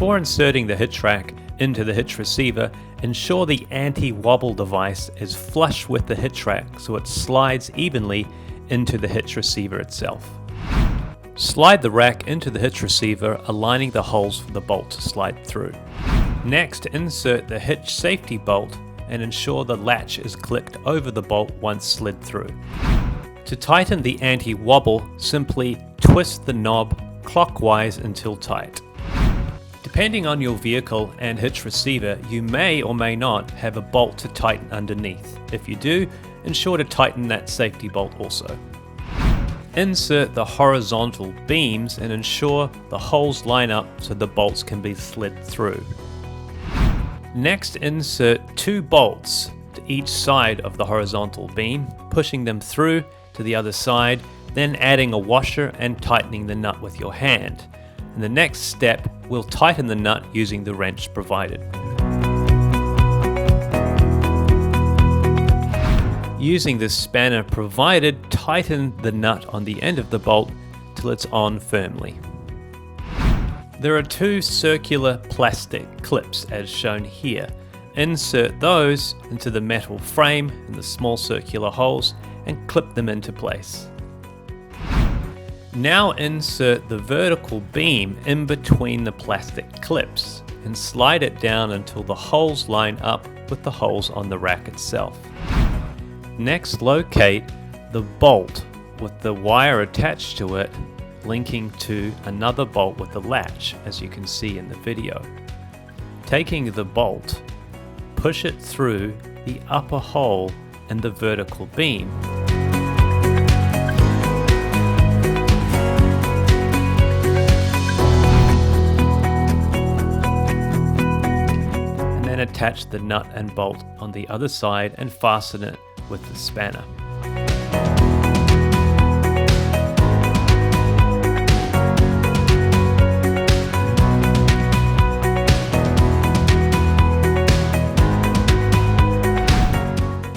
Before inserting the hitch rack into the hitch receiver, ensure the anti-wobble device is flush with the hitch rack so it slides evenly into the hitch receiver itself. Slide the rack into the hitch receiver, aligning the holes for the bolt to slide through. Next, insert the hitch safety bolt and ensure the latch is clicked over the bolt once slid through. To tighten the anti-wobble, simply twist the knob clockwise until tight. Depending on your vehicle and hitch receiver, you may or may not have a bolt to tighten underneath. If you do, ensure to tighten that safety bolt also. Insert the horizontal beams and ensure the holes line up so the bolts can be slid through. Next, insert 2 bolts to each side of the horizontal beam, pushing them through to the other side, then adding a washer and tightening the nut with your hand. In the next step, we'll tighten the nut using the wrench provided. Using the spanner provided, tighten the nut on the end of the bolt till it's on firmly. There are 2 circular plastic clips as shown here. Insert those into the metal frame in the small circular holes and clip them into place. Now insert the vertical beam in between the plastic clips and slide it down until the holes line up with the holes on the rack itself. Next, locate the bolt with the wire attached to it, linking to another bolt with the latch, as you can see in the video. Taking the bolt, push it through the upper hole in the vertical beam. And then attach the nut and bolt on the other side and fasten it with the spanner.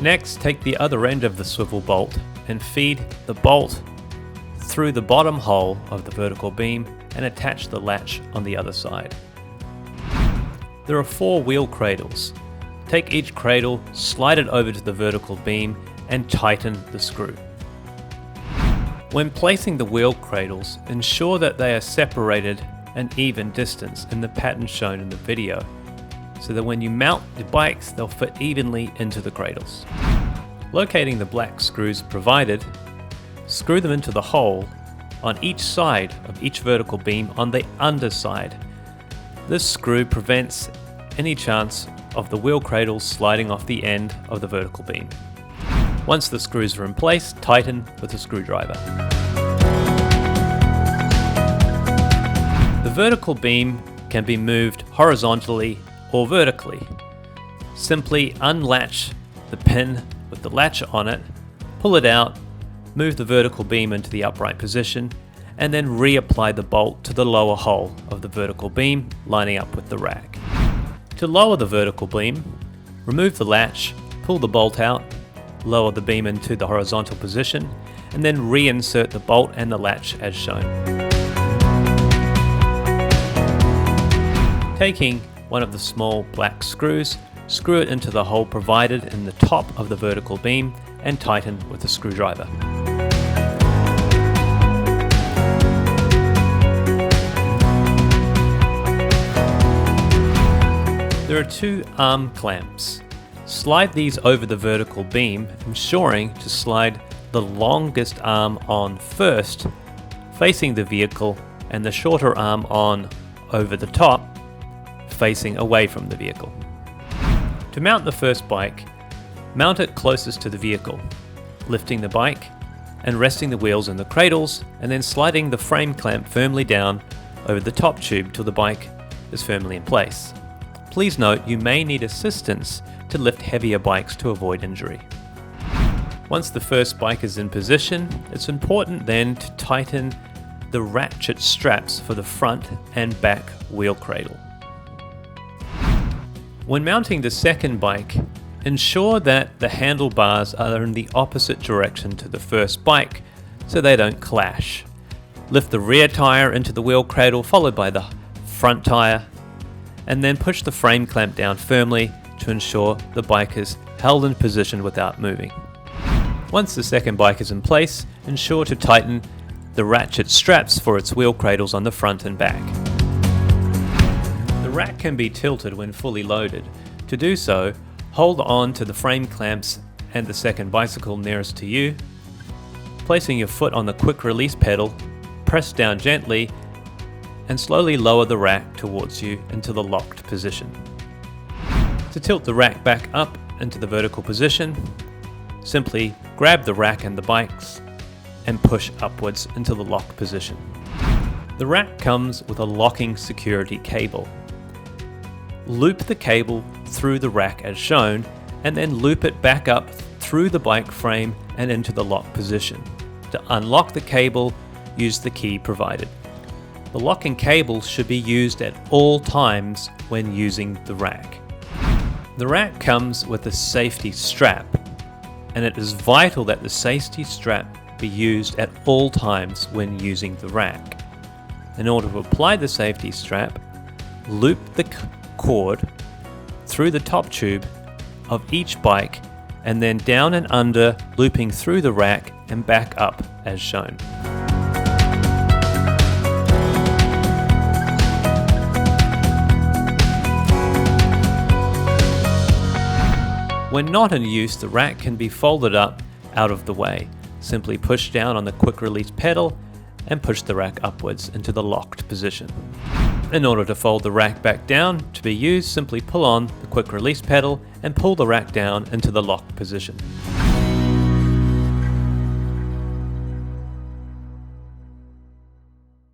Next, take the other end of the swivel bolt and feed the bolt through the bottom hole of the vertical beam and attach the latch on the other side. There are 4 wheel cradles. Take each cradle, slide it over to the vertical beam and tighten the screw. When placing the wheel cradles, ensure that they are separated an even distance in the pattern shown in the video, so that when you mount the bikes, they'll fit evenly into the cradles. Locating the black screws provided, screw them into the hole on each side of each vertical beam on the underside. This screw prevents any chance of the wheel cradles sliding off the end of the vertical beam. Once the screws are in place, tighten with a screwdriver. The vertical beam can be moved horizontally or vertically. Simply unlatch the pin with the latch on it, pull it out, move the vertical beam into the upright position, and then reapply the bolt to the lower hole of the vertical beam, lining up with the rack. To lower the vertical beam, remove the latch, pull the bolt out, lower the beam into the horizontal position, and then reinsert the bolt and the latch as shown. Taking one of the small black screws, screw it into the hole provided in the top of the vertical beam and tighten with a screwdriver. There are 2 arm clamps. Slide these over the vertical beam, ensuring to slide the longest arm on first, facing the vehicle, and the shorter arm on over the top, facing away from the vehicle. To mount the first bike, mount it closest to the vehicle, lifting the bike and resting the wheels in the cradles, and then sliding the frame clamp firmly down over the top tube till the bike is firmly in place. Please note you may need assistance to lift heavier bikes to avoid injury. Once the first bike is in position, it's important then to tighten the ratchet straps for the front and back wheel cradle. When mounting the second bike, ensure that the handlebars are in the opposite direction to the first bike so they don't clash. Lift the rear tire into the wheel cradle, followed by the front tire, and then push the frame clamp down firmly to ensure the bike is held in position without moving. Once the second bike is in place, ensure to tighten the ratchet straps for its wheel cradles on the front and back. The rack can be tilted when fully loaded. To do so, hold on to the frame clamps and the second bicycle nearest to you. Placing your foot on the quick release pedal, press down gently and slowly lower the rack towards you into the locked position. To tilt the rack back up into the vertical position, simply grab the rack and the bikes and push upwards into the locked position. The rack comes with a locking security cable. Loop the cable through the rack as shown, and then loop it back up through the bike frame and into the lock position. To unlock the cable, use the key provided. The locking cable should be used at all times when using the rack. The rack comes with a safety strap, and it is vital that the safety strap be used at all times when using the rack. In order to apply the safety strap, loop the cord through the top tube of each bike and then down and under, looping through the rack and back up as shown. When not in use, the rack can be folded up out of the way. Simply push down on the quick release pedal and push the rack upwards into the locked position. In order to fold the rack back down to be used, simply pull on the quick release pedal and pull the rack down into the locked position.